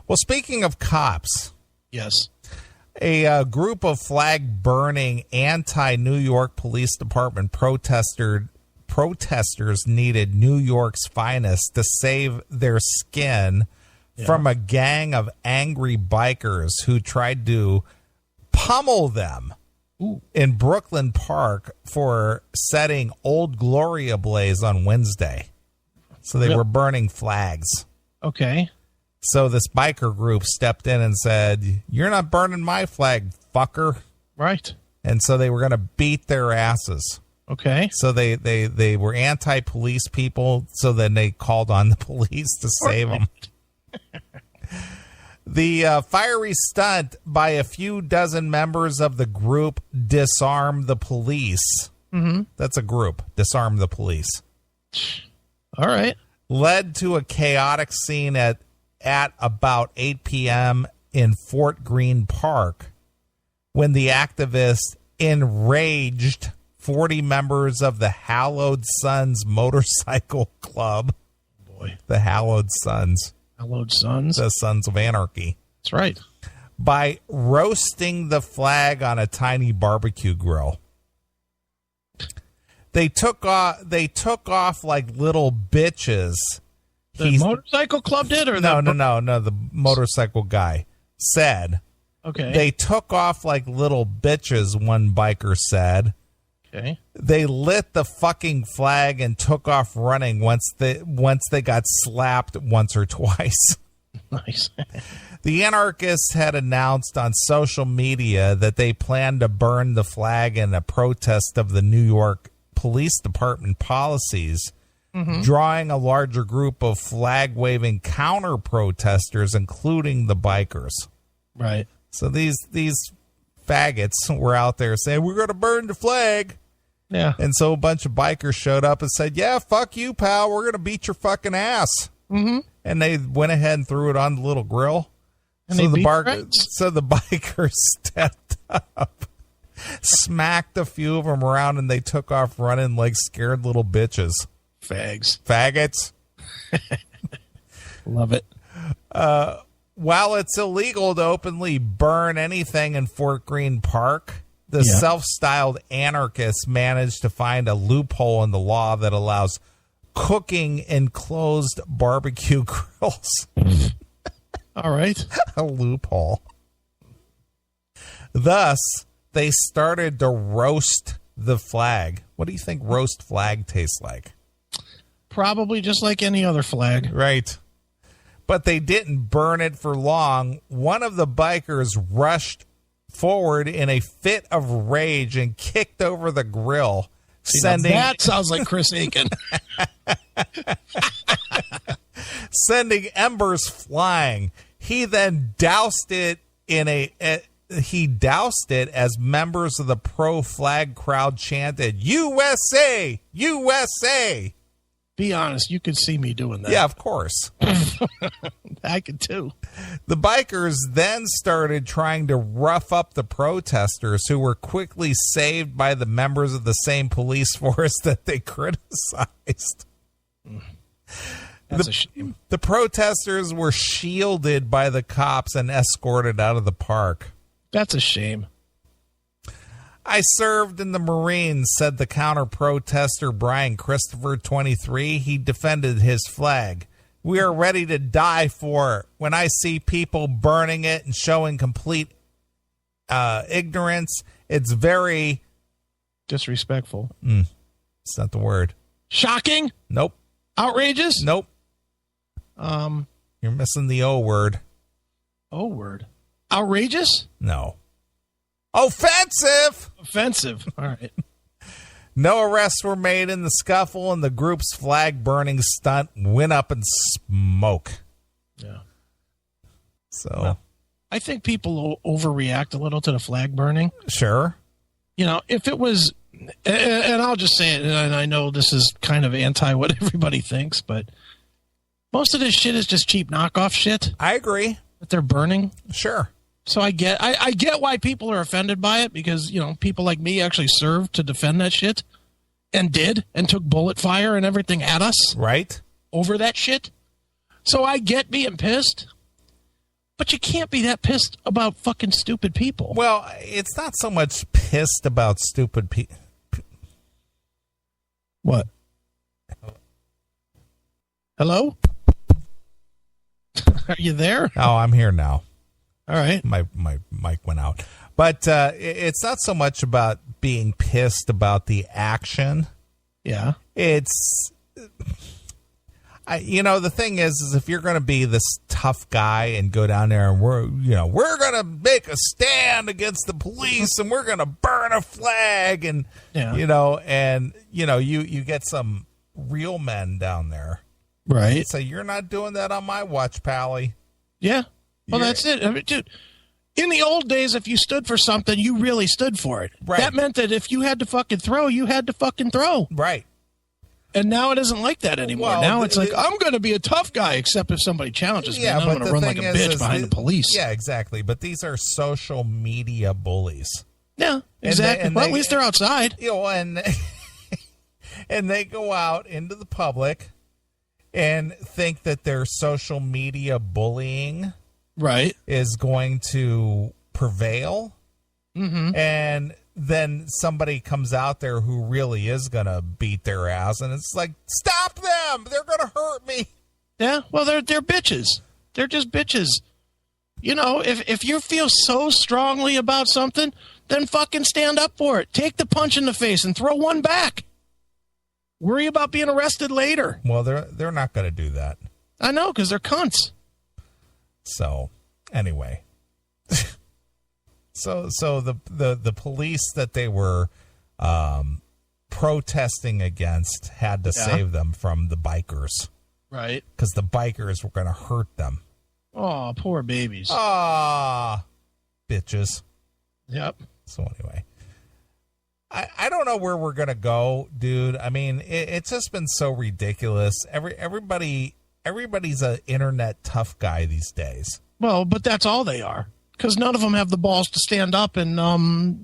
Well, speaking of cops, Yes. a group of flag-burning anti-New York Police Department protesters needed New York's finest to save their skin from a gang of angry bikers who tried to pummel them in Brooklyn Park for setting Old Glory ablaze on Wednesday. So they were burning flags. Okay. So this biker group stepped in and said, "You're not burning my flag, fucker." Right. And so they were going to beat their asses. Okay. So they were anti-police people. So then they called on the police to save them. The fiery stunt by a few dozen members of the group Disarm the Police. Mm-hmm. That's a group. Disarm the Police. All right. Led to a chaotic scene at about 8 p.m. in Fort Greene Park when the activists enraged 40 members of the Hallowed Sons Motorcycle Club. Boy. The Hallowed Sons. Hallowed Sons. The Sons of Anarchy. That's right. By roasting the flag on a tiny barbecue grill. They took off like little bitches. The motorcycle club did, or no. The motorcycle guy said. Okay. They took off like little bitches. One biker said. Okay. They lit the fucking flag and took off running once they got slapped once or twice. Nice. The anarchists had announced on social media that they planned to burn the flag in a protest of the New York Police Department policies, drawing a larger group of flag-waving counter-protesters, including the bikers. Right. So these faggots were out there saying, "We're going to burn the flag." Yeah. And so a bunch of bikers showed up and said, "Yeah, fuck you, pal. We're going to beat your fucking ass." Mm-hmm. And they went ahead and threw it on the little grill. And So they the bikers stepped up, smacked a few of them around, and they took off running like scared little bitches. Faggots. Love it. While it's illegal to openly burn anything in Fort Greene Park, the self-styled anarchists managed to find a loophole in the law that allows cooking in closed barbecue grills. All right. A loophole. Thus, they started to roast the flag. What do you think roast flag tastes like? Probably just like any other flag. Right. But they didn't burn it for long. One of the bikers rushed forward in a fit of rage and kicked over the grill, that sounds like Chris Aiken. sending embers flying. He then doused it as members of the pro-flag crowd chanted, "USA! USA!" Be honest, you could see me doing that. Yeah, of course. I could too. The bikers then started trying to rough up the protesters, who were quickly saved by the members of the same police force that they criticized. That's a shame. The protesters were shielded by the cops and escorted out of the park. That's a shame. "I served in the Marines," said the counter-protester Brian Christopher, 23. He defended his flag. "We are ready to die for it. When I see people burning it and showing complete ignorance, it's very..." Disrespectful. It's not the word. Shocking? Nope. Outrageous? Nope. You're missing the O word. O word. Outrageous? No. Offensive! Offensive. All right. No arrests were made in the scuffle, and the group's flag-burning stunt went up in smoke. Yeah. So, well, I think people overreact a little to the flag burning. Sure. You know, if it was, and I'll just say it, and I know this is kind of anti what everybody thinks, but most of this shit is just cheap knockoff shit. I agree. That they're burning. Sure. So I get why people are offended by it, because, you know, people like me actually served to defend that shit and took bullet fire and everything at us. Right. Over that shit. So I get being pissed. you can't be that pissed about fucking stupid people. Well, it's not so much pissed about stupid people. What? Hello? Are you there? Oh, I'm here now. All right. My mic went out. But it's not so much about being pissed about the action. Yeah. It's, the thing is if you're going to be this tough guy and go down there and we're going to make a stand against the police and we're going to burn a flag and, you get some real men down there. Right. So you're not doing that on my watch, Pally. Yeah. Well, that's it. I mean, dude, in the old days, if you stood for something, you really stood for it. Right. That meant that if you had to fucking throw, you had to fucking throw. Right. And now it isn't like that anymore. Well, now it's like, I'm going to be a tough guy, except if somebody challenges me. I'm going to run like a bitch behind the police. Yeah, exactly. But these are social media bullies. Yeah, exactly. Well, at least they're outside. And they go out into the public and think that their social media bullying is going to prevail. Mm-hmm. And then somebody comes out there who really is going to beat their ass. And it's like, stop them. They're going to hurt me. Yeah, well, they're bitches. They're just bitches. If you feel so strongly about something, then fucking stand up for it. Take the punch in the face and throw one back. Worry about being arrested later. Well, they're not going to do that. I know, because they're cunts. So, anyway. So the police that they were protesting against had to save them from the bikers. Right. Because the bikers were going to hurt them. Oh, poor babies. Ah, bitches. Yep. So anyway. I don't know where we're going to go, dude. I mean, it's just been so ridiculous. Everybody's an internet tough guy these days. Well, but that's all they are. Because none of them have the balls to stand up and,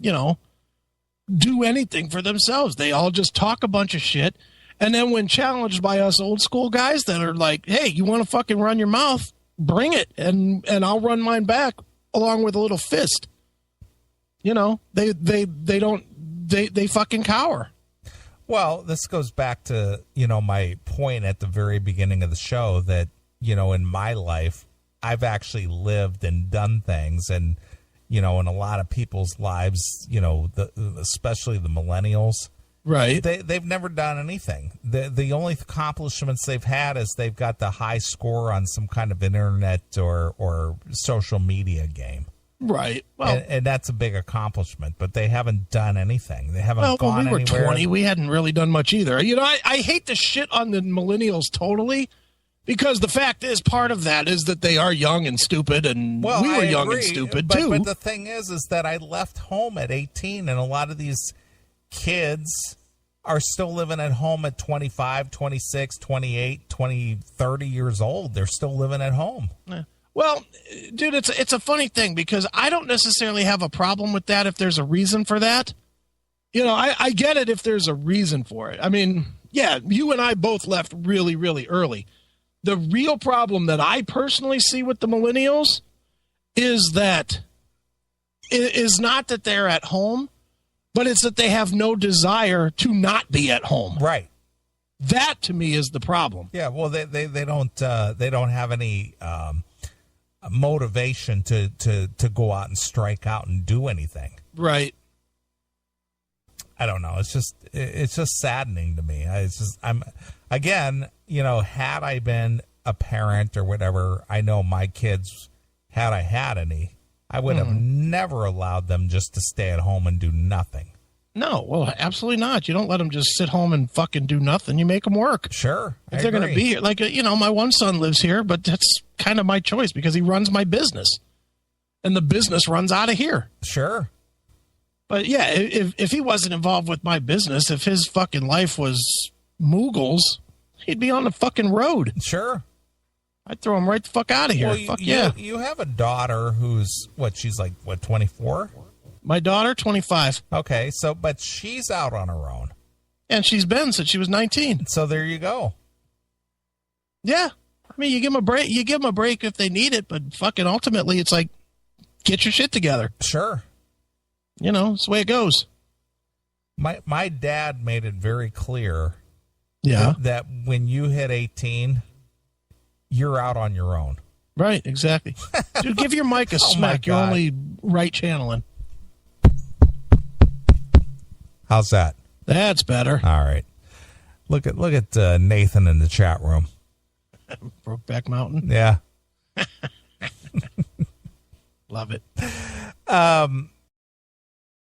do anything for themselves. They all just talk a bunch of shit. And then when challenged by us old school guys that are like, hey, you want to fucking run your mouth? Bring it. And I'll run mine back along with a little fist. They fucking cower. Well, this goes back to, my point at the very beginning of the show that, in my life, I've actually lived and done things. And, in a lot of people's lives, especially the millennials, right? They've never done anything. The only accomplishments they've had is they've got the high score on some kind of internet or social media game. Right. Well, and that's a big accomplishment, but they haven't done anything. They haven't gone when we were anywhere. 20, we hadn't really done much either. I hate to shit on the millennials totally, because the fact is, part of that is that they are young and stupid, and we were young and stupid too. But the thing is that I left home at 18, and a lot of these kids are still living at home at 25, 26, 28, 20, 30 years old. They're still living at home. Yeah. Well, dude, it's a funny thing, because I don't necessarily have a problem with that if there's a reason for that. I get it if there's a reason for it. I mean, yeah, you and I both left really, really early. The real problem that I personally see with the millennials is not that they're at home, but it's that they have no desire to not be at home. Right. That to me is the problem. Yeah. Well, they don't have any motivation to go out and strike out and do anything. Right. I don't know. It's just saddening to me. I'm again, had I been a parent or whatever, I know my kids, had I had any, I would have never allowed them just to stay at home and do nothing. No, well, absolutely not. You don't let them just sit home and fucking do nothing. You make them work. Sure. If they're going to be here. Like, my one son lives here, but that's kind of my choice because he runs my business. And the business runs out of here. Sure. But yeah, if he wasn't involved with my business, if his fucking life was Moogles, he'd be on the fucking road. Sure. I'd throw him right the fuck out of here. Well, Fuck yeah. You have a daughter who's, she's like, 24? My daughter, 25. Okay, but she's out on her own. And she's been since she was 19. So there you go. Yeah. I mean, you give them a break. You give them a break if they need it, but fucking ultimately, it's like, get your shit together. Sure. You know, it's the way it goes. My dad made it very clear Yeah. that when you hit 18, you're out on your own. Right, exactly. Dude, give your mic a Oh, smack. my You're God. only right channeling. How's that? That's better. All right. Look at Nathan in the chat room. Brokeback Mountain. Yeah. Love it.